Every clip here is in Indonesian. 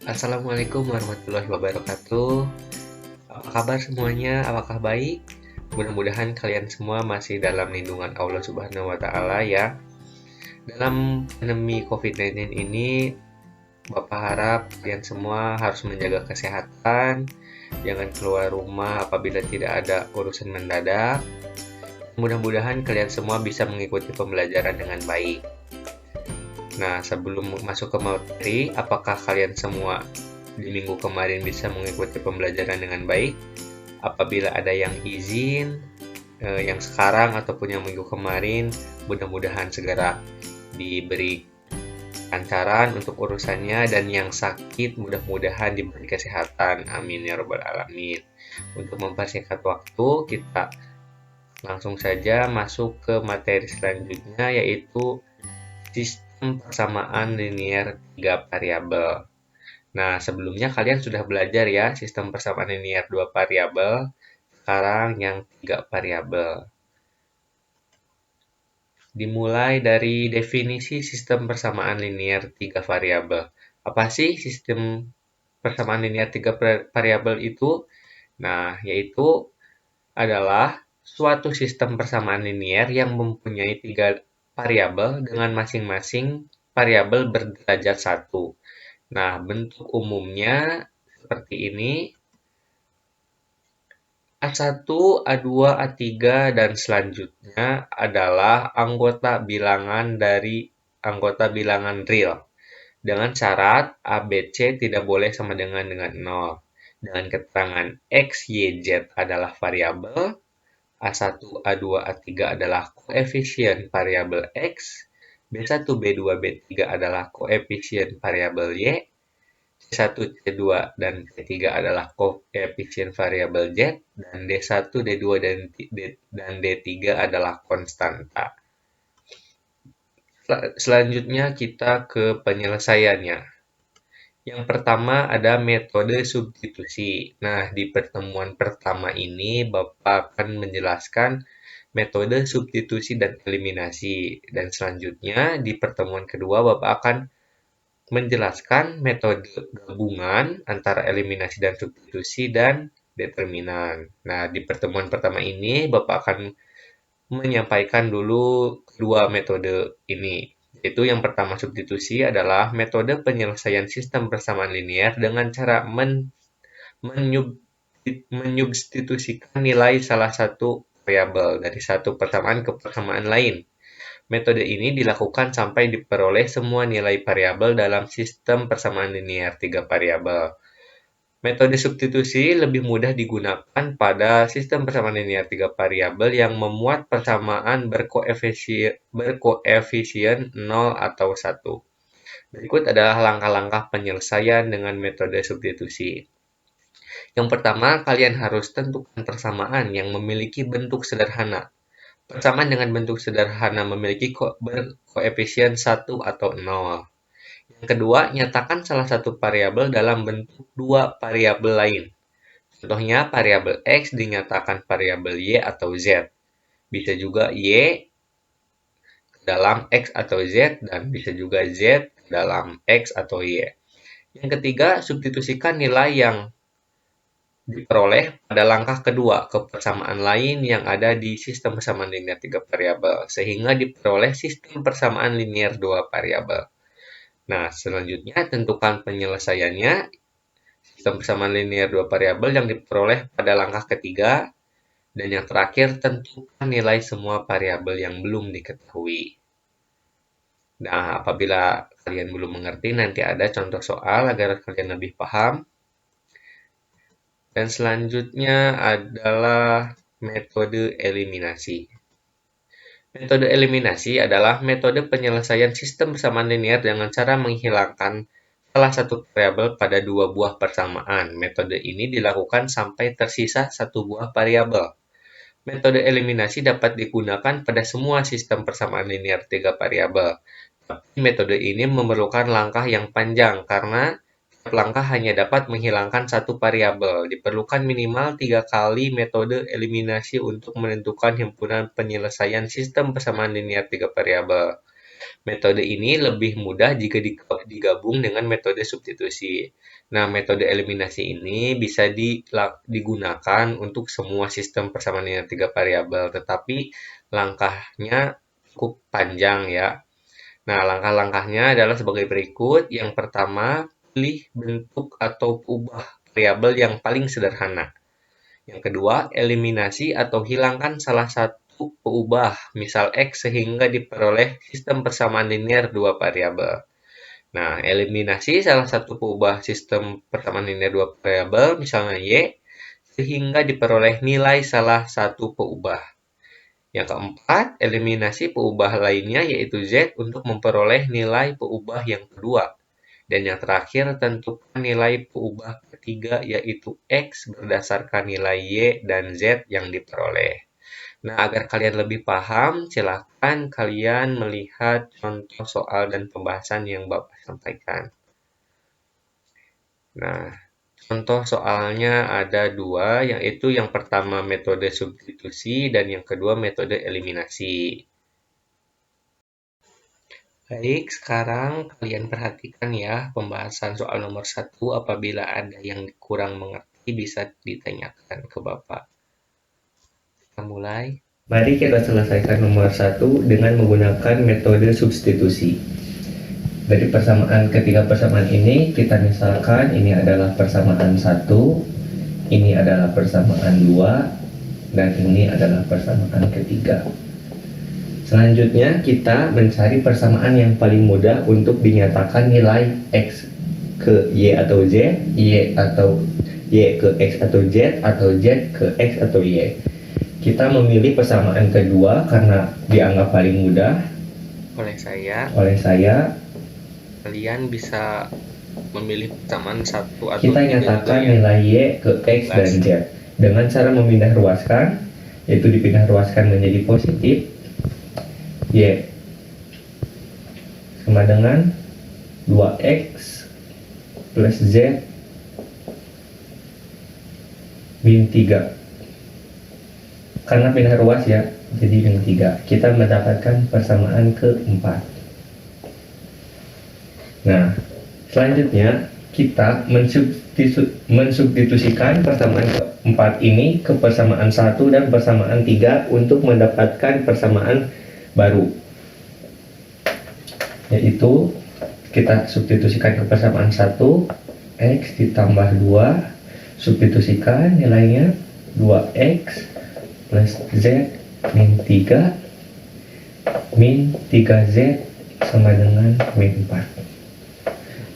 Assalamualaikum warahmatullahi wabarakatuh. Apa kabar semuanya? Apakah baik? Mudah-mudahan kalian semua masih dalam lindungan Allah Subhanahu wa Ta'ala ya. Dalam pandemi COVID-19 ini, Bapak harap kalian semua harus menjaga kesehatan, jangan keluar rumah apabila tidak ada urusan mendadak. Mudah-mudahan kalian semua bisa mengikuti pembelajaran dengan baik. Nah, sebelum masuk ke materi, apakah kalian semua di minggu kemarin bisa mengikuti pembelajaran dengan baik? Apabila ada yang izin, yang sekarang ataupun yang minggu kemarin, mudah-mudahan segera diberi lancaran untuk urusannya, dan yang sakit mudah-mudahan diberi kesehatan. Amin ya robbal alamin. Untuk mempersingkat waktu, kita langsung saja masuk ke materi selanjutnya, yaitu sistem persamaan linier 3 variabel. Nah, sebelumnya kalian sudah belajar ya sistem persamaan linier 2 variabel, sekarang yang 3 variabel. Dimulai dari definisi sistem persamaan linier 3 variabel. Apa sih sistem persamaan linier 3 variabel itu? Nah, yaitu adalah suatu sistem persamaan linier yang mempunyai 3 variabel dengan masing-masing variabel berderajat 1. Nah, bentuk umumnya seperti ini: A1, A2, A3, dan selanjutnya adalah anggota bilangan dari anggota bilangan real. Dengan syarat A, B, C tidak boleh sama dengan 0. Dengan keterangan X, Y, Z adalah variabel, A1, A2, A3 adalah koefisien variabel X, B1, B2, B3 adalah koefisien variabel Y, C1, C2, dan C3 adalah koefisien variabel Z, dan D1, D2, dan D3 adalah konstanta. Selanjutnya kita ke penyelesaiannya. Yang pertama ada metode substitusi. Nah, di pertemuan pertama ini Bapak akan menjelaskan metode substitusi dan eliminasi. Dan selanjutnya di pertemuan kedua Bapak akan menjelaskan metode gabungan antara eliminasi dan substitusi dan determinan. Nah, di pertemuan pertama ini Bapak akan menyampaikan dulu kedua metode ini. Yaitu yang pertama, substitusi adalah metode penyelesaian sistem persamaan linier dengan cara menyubstitusikan nilai salah satu variabel dari satu persamaan ke persamaan lain. Metode ini dilakukan sampai diperoleh semua nilai variabel dalam sistem persamaan linier 3 variabel. Metode substitusi lebih mudah digunakan pada sistem persamaan linier 3 variabel yang memuat persamaan berkoefisien 0 atau 1. Berikut adalah langkah-langkah penyelesaian dengan metode substitusi. Yang pertama, kalian harus tentukan persamaan yang memiliki bentuk sederhana. Persamaan dengan bentuk sederhana memiliki berkoefisien 1 atau 0. Yang kedua, nyatakan salah satu variabel dalam bentuk dua variabel lain. Contohnya, variabel X dinyatakan variabel Y atau Z. Bisa juga Y dalam X atau Z, dan bisa juga Z dalam X atau Y. Yang ketiga, substitusikan nilai yang diperoleh pada langkah kedua ke persamaan lain yang ada di sistem persamaan linier 3 variabel, sehingga diperoleh sistem persamaan linier 2 variabel. Nah, selanjutnya tentukan penyelesaiannya. Sistem persamaan linier 2 variabel yang diperoleh pada langkah ketiga. Dan yang terakhir, tentukan nilai semua variabel yang belum diketahui. Nah, apabila kalian belum mengerti, nanti ada contoh soal agar kalian lebih paham. Dan selanjutnya adalah metode eliminasi. Metode eliminasi adalah metode penyelesaian sistem persamaan linier dengan cara menghilangkan salah satu variabel pada dua buah persamaan. Metode ini dilakukan sampai tersisa satu buah variabel. Metode eliminasi dapat digunakan pada semua sistem persamaan linier 3 variabel. Tapi metode ini memerlukan langkah yang panjang karena setiap langkah hanya dapat menghilangkan satu variabel. Diperlukan minimal 3 kali metode eliminasi untuk menentukan himpunan penyelesaian sistem persamaan linier 3 variabel. Metode ini lebih mudah jika digabung dengan metode substitusi. Nah, metode eliminasi ini bisa digunakan untuk semua sistem persamaan linear 3 variabel, tetapi langkahnya cukup panjang ya. Nah, langkah-langkahnya adalah sebagai berikut. Yang pertama, pilih bentuk atau ubah variabel yang paling sederhana. Yang kedua, eliminasi atau hilangkan salah satu peubah, misal X, sehingga diperoleh sistem persamaan linear dua variabel. Nah, eliminasi salah satu peubah sistem persamaan linear dua variabel, misalnya Y, sehingga diperoleh nilai salah satu peubah. Yang keempat, eliminasi peubah lainnya yaitu Z untuk memperoleh nilai peubah yang kedua. Dan yang terakhir, tentukan nilai peubah ketiga yaitu X berdasarkan nilai Y dan Z yang diperoleh. Nah, agar kalian lebih paham, silakan kalian melihat contoh soal dan pembahasan yang Bapak sampaikan. Nah, contoh soalnya ada dua, yaitu yang pertama metode substitusi dan yang kedua metode eliminasi. Baik, sekarang kalian perhatikan ya pembahasan soal nomor 1. Apabila ada yang kurang mengerti bisa ditanyakan ke Bapak. Kita mulai. Mari kita selesaikan nomor 1 dengan menggunakan metode substitusi. Dari persamaan ketiga persamaan ini, kita misalkan ini adalah persamaan 1, ini adalah persamaan 2, dan ini adalah persamaan ketiga. Selanjutnya kita mencari persamaan yang paling mudah untuk dinyatakan nilai X ke Y atau Z, Y ke X atau Z, atau Z ke X atau Y. Kita memilih persamaan kedua karena dianggap paling mudah oleh saya. Kalian bisa memilih persamaan 1 atau kita nyatakan nilai Y ke X dan Z dengan cara memindah ruaskan, yaitu dipindah ruaskan menjadi positif. Y sama dengan 2X plus Z min 3. Karena pindah ruas ya, jadi min 3. Kita mendapatkan persamaan keempat. Nah, selanjutnya kita mensubstitusikan persamaan keempat ini ke persamaan 1 dan persamaan 3 untuk mendapatkan persamaan baru. Yaitu kita substitusikan ke persamaan 1, X ditambah 2, substitusikan nilainya 2X plus Z min 3, min 3Z sama dengan min 4.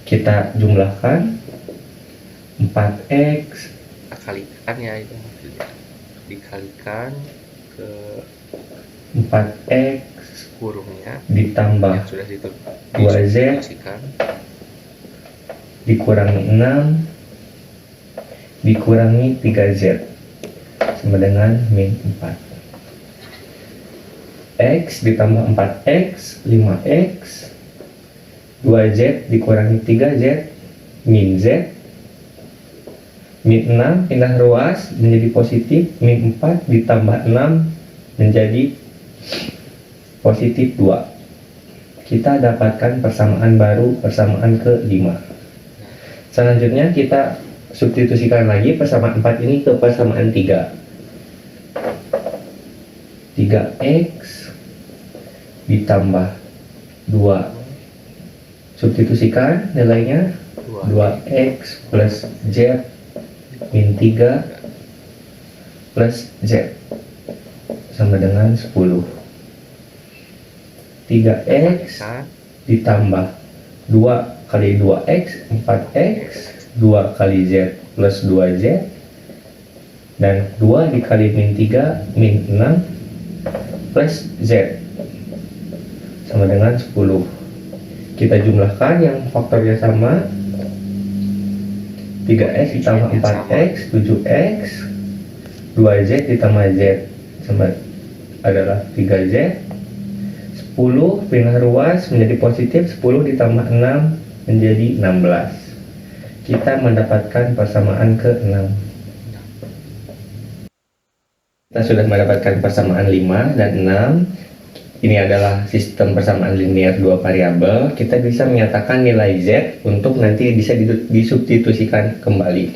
Kita jumlahkan 4X kalikan ya, itu dikalikan ke 4X kurungnya ditambah yang sudah 2Z dikurangi 6 dikurangi 3Z sama dengan min 4. X ditambah 4X 5X 2Z dikurangi 3Z min Z, min 6 pindah ruas menjadi positif, min 4 ditambah 6 menjadi positif 2. Kita dapatkan persamaan baru, persamaan ke-5. Selanjutnya kita substitusikan lagi persamaan 4 ini ke persamaan 3. 3X ditambah 2, substitusikan nilainya 2X plus Z min 3 plus Z sama dengan 10. 3X ditambah 2 kali 2X 4X, 2 kali Z plus 2Z, dan 2 dikali min 3 min 6 plus Z sama dengan 10. Kita jumlahkan yang faktornya sama, 3X ditambah 4X 7X, 2Z ditambah Z sama adalah 3Z. 10 pindah ruas menjadi positif, 10 ditambah 6 menjadi 16. Kita mendapatkan persamaan ke-6. Kita sudah mendapatkan persamaan 5 dan 6. ini adalah sistem persamaan linear dua variabel, kita bisa menyatakan nilai z untuk nanti bisa disubstitusikan kembali.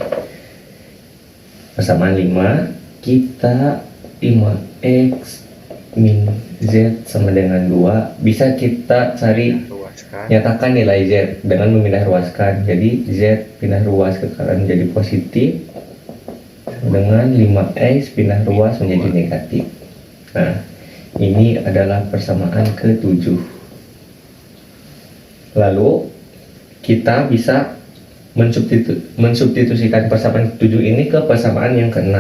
Persamaan 5, kita 5x min z sama dengan 2, bisa kita cari nyatakan nilai z dengan memindah ruaskan. Jadi z pindah ruas ke kanan menjadi positif, dengan 5x pindah ruas menjadi negatif. Nah, ini adalah persamaan ke-7. Lalu kita bisa mensubstitusikan persamaan ke-7 ini ke persamaan yang ke-6.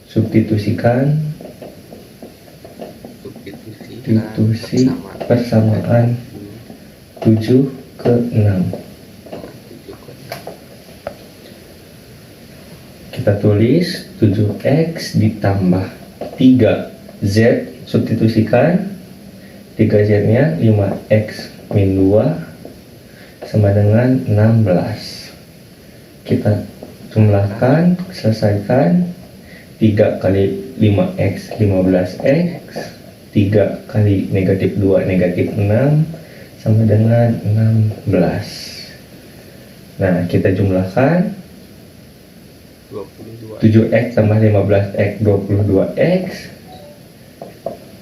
Substitusi persamaan 7 ke 6. Kita tulis 7x ditambah 3z, substitusikan 3z nya 5x min 2 sama dengan 16. Kita jumlahkan, selesaikan. 3 kali 5x 15x, 3 kali negatif 2 negatif 6 sama dengan 16. Nah, kita jumlahkan 7x tambah 15x 22x,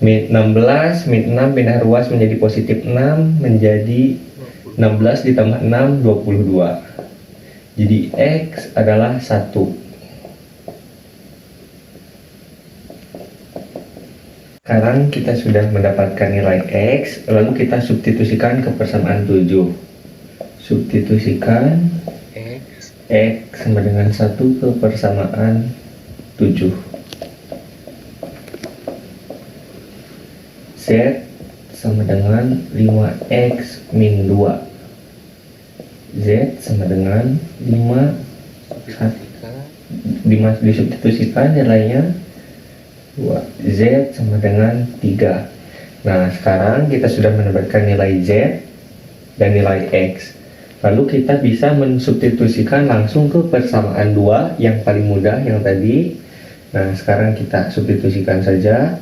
min 16 min 6 pindah ruas menjadi positif 6, menjadi 16 ditambah 6 22. Jadi x adalah 1. Sekarang kita sudah mendapatkan nilai x, lalu kita substitusikan ke persamaan 7. Substitusikan x sama dengan 1 ke persamaan 7. Z sama dengan 5x min 2. Z sama dengan 5 disubstitusikan nilainya 2. Z sama dengan 3. Nah, sekarang kita sudah mendapatkan nilai z dan nilai x. Lalu kita bisa mensubstitusikan langsung ke persamaan 2 yang paling mudah yang tadi. Nah, sekarang kita substitusikan saja.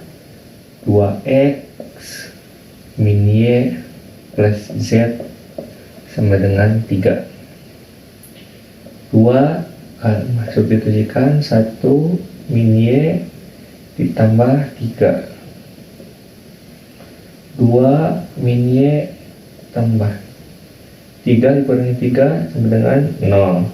2x min y plus z sama dengan 3. 2 substitusikan 1 min y ditambah 3. 2 min y tambah 3 dikurangi 3 sama dengan 0.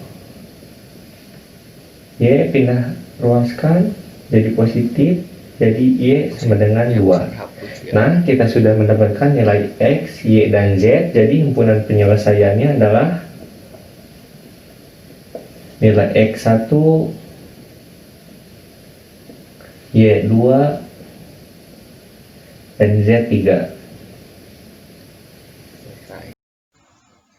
Y pindah ruaskan jadi positif, jadi Y sama dengan 2. Nah, kita sudah mendapatkan nilai X, Y, dan Z. Jadi himpunan penyelesaiannya adalah nilai X1, Y2, dan Z3.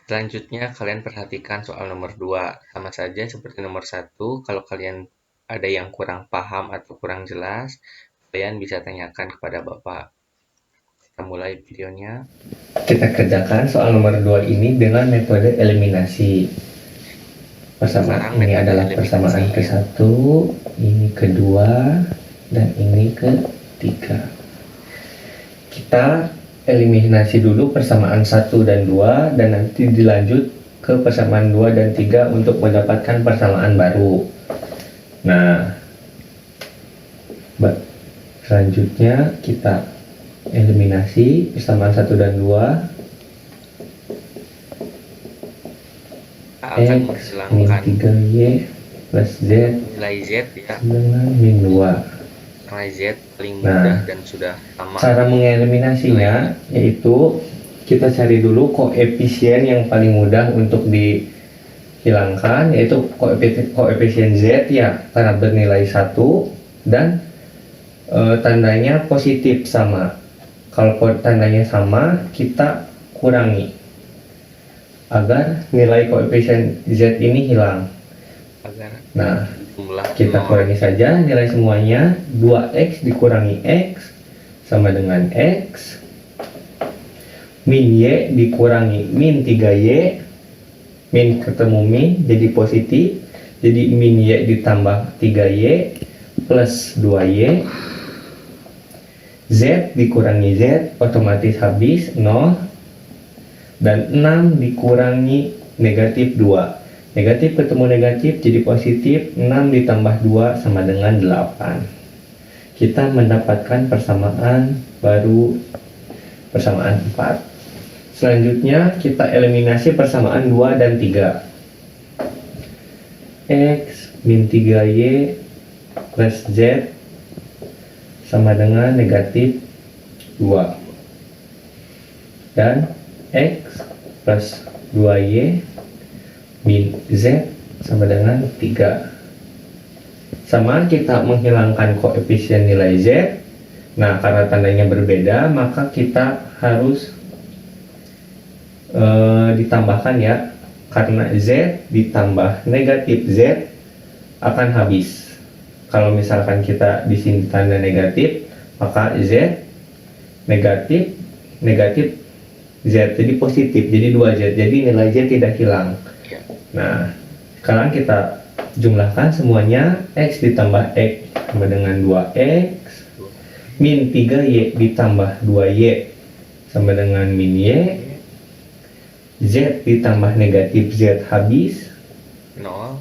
Selanjutnya kalian perhatikan soal nomor 2. Sama saja seperti nomor 1, kalau kalian ada yang kurang paham atau kurang jelas, kalian bisa tanyakan kepada Bapak. Kita mulai videonya. Kita kerjakan soal nomor 2 ini dengan metode eliminasi. Persamaan ini adalah persamaan ke-1, ini ke-2, dan ini ke-3. Kita eliminasi dulu persamaan 1 dan 2, dan nanti dilanjut ke persamaan 2 dan 3 untuk mendapatkan persamaan baru. Nah, selanjutnya kita eliminasi persamaan 1 dan 2. Akan X min 3y plus z nilai Z ya, dengan min 2. nilai Z paling mudah dan sudah sama. Cara mengeliminasinya yaitu kita cari dulu koefisien yang paling mudah untuk dihilangkan, yaitu koefisien Z ya, karena bernilai 1 dan tandanya positif sama. Kalau tandanya sama, kita kurangi agar nilai koefisien Z ini hilang. Nah, kita kurangi saja nilai semuanya. 2x dikurangi x sama dengan x, min y dikurangi min 3y, min ketemu min jadi positif, jadi min y ditambah 3y plus 2y Z dikurangi Z otomatis habis 0, dan 6 dikurangi negatif 2. Negatif ketemu negatif jadi positif, 6 ditambah 2 sama dengan 8. Kita mendapatkan persamaan baru, persamaan 4. Selanjutnya kita eliminasi persamaan 2 dan 3. X min 3Y plus Z sama dengan negatif 2, dan X plus 2Y min Z sama dengan 3. Sama kita menghilangkan koefisien nilai Z. Nah, karena tandanya berbeda, maka kita harus ditambahkan ya. Karena Z ditambah negatif Z akan habis. Kalau misalkan kita di sini tanda negatif, maka Z negatif negatif Z jadi positif, jadi 2Z, jadi nilai Z tidak hilang. Nah, sekarang kita jumlahkan semuanya. X ditambah X sama dengan 2X min 3Y ditambah 2Y sama dengan min Y. Z ditambah negatif Z habis 0,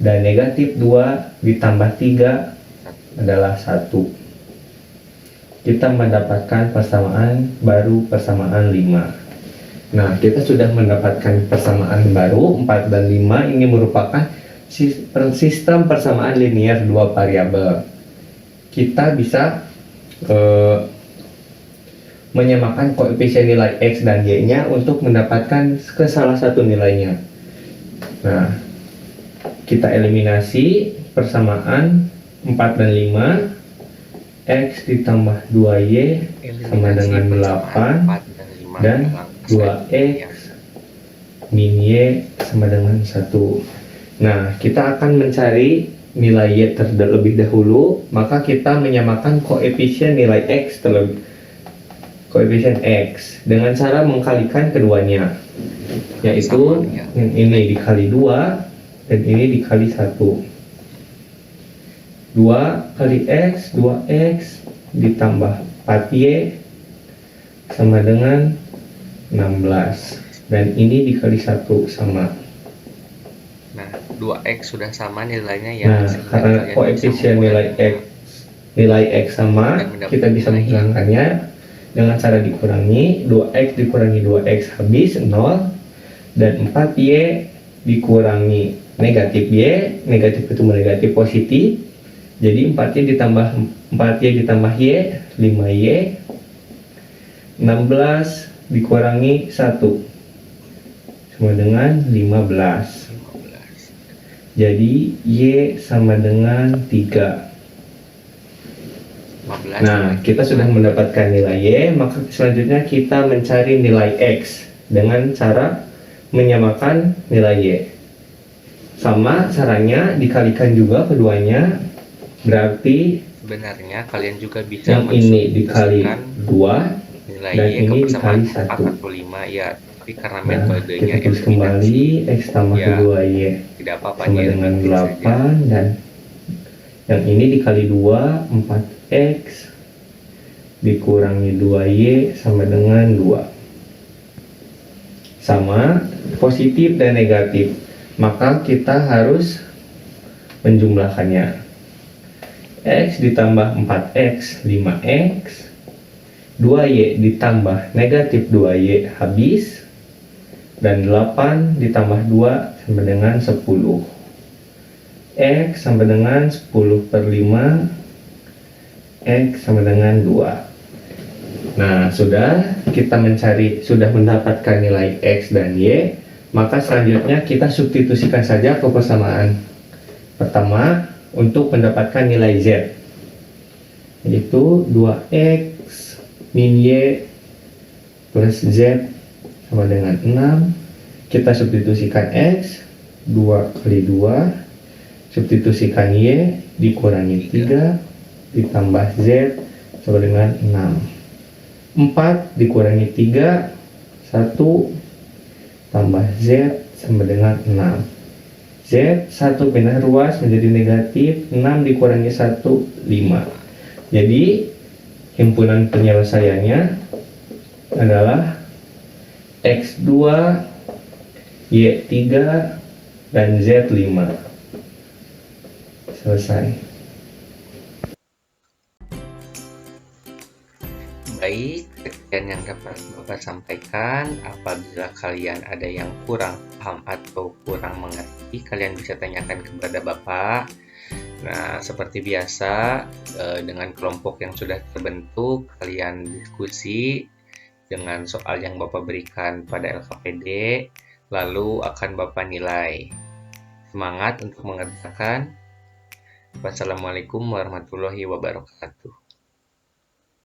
dan negatif 2 ditambah 3 adalah 1. Kita mendapatkan persamaan baru, persamaan 5. Nah, kita sudah mendapatkan persamaan baru 4 dan 5. Ini merupakan sistem persamaan linear dua variabel. Kita bisa menyamakan koefisien nilai X dan Y-nya untuk mendapatkan ke salah satu nilainya. Nah, kita eliminasi persamaan 4 dan 5. X ditambah 2Y sama dengan 8, dan 2X min Y sama dengan 1. Nah, kita akan mencari nilai Y terlebih dahulu, maka kita menyamakan koefisien nilai X koefisien X dengan cara mengkalikan keduanya, yaitu ini dikali 2 dan ini dikali 1. 2 kali X, 2X ditambah 4Y sama dengan 16, dan ini dikali 1 sama. Nah, 2X sudah sama nilainya ya. Nah, karena koefisien nilai X sama, kita bisa menghilangkannya dengan cara dikurangi. 2X dikurangi 2X habis 0, dan 4Y dikurangi negatif Y, negatif ketemu negatif positif, jadi 4Y ditambah Y 5Y, 16 dikurangi 1 sama dengan 15, jadi Y sama dengan 3. Nah, kita sudah mendapatkan nilai Y, maka selanjutnya kita mencari nilai X dengan cara menyamakan nilai Y. Sama caranya dikalikan juga keduanya, berarti sebenarnya kalian juga bisa yang ini dikali 2 nilai dan Y ini ke persamaan dikali 4 1. atau 5 ya, tapi karena Nah, metodenya kita tulis kembali X tambah Ya, 2Y tidak apa-apa sama ya, dengan nanti saja. 8, dan yang ini dikali 2 4X dikurangi 2Y sama dengan 2. Sama positif dan negatif, maka kita harus menjumlahkannya. X ditambah 4X 5X, 2Y ditambah negatif 2Y habis, dan 8 ditambah 2 sama dengan 10. X sama dengan 10 per 5, X sama dengan 2. Nah, sudah mendapatkan nilai X dan Y, maka selanjutnya kita substitusikan saja ke persamaan pertama untuk mendapatkan nilai Z, yaitu 2X min Y plus Z sama dengan 6. Kita substitusikan X, 2 kali 2, substitusikan Y, dikurangi 3, ditambah Z sama dengan 6. 4 dikurangi 3, 1, tambah Z sama dengan 6. Z 1 pindah ruas menjadi negatif, 6 dikurangi 1, 5. Jadi himpunan penyelesaiannya adalah X2, Y3, dan Z5. Selesai. Baik, sekian yang dapat Bapak sampaikan. Apabila kalian ada yang kurang paham atau kurang mengerti, kalian bisa tanyakan kepada Bapak. Nah, seperti biasa, dengan kelompok yang sudah terbentuk, kalian diskusi dengan soal yang Bapak berikan pada LKPD, lalu akan Bapak nilai. Semangat untuk mengerjakan. Wassalamualaikum warahmatullahi wabarakatuh.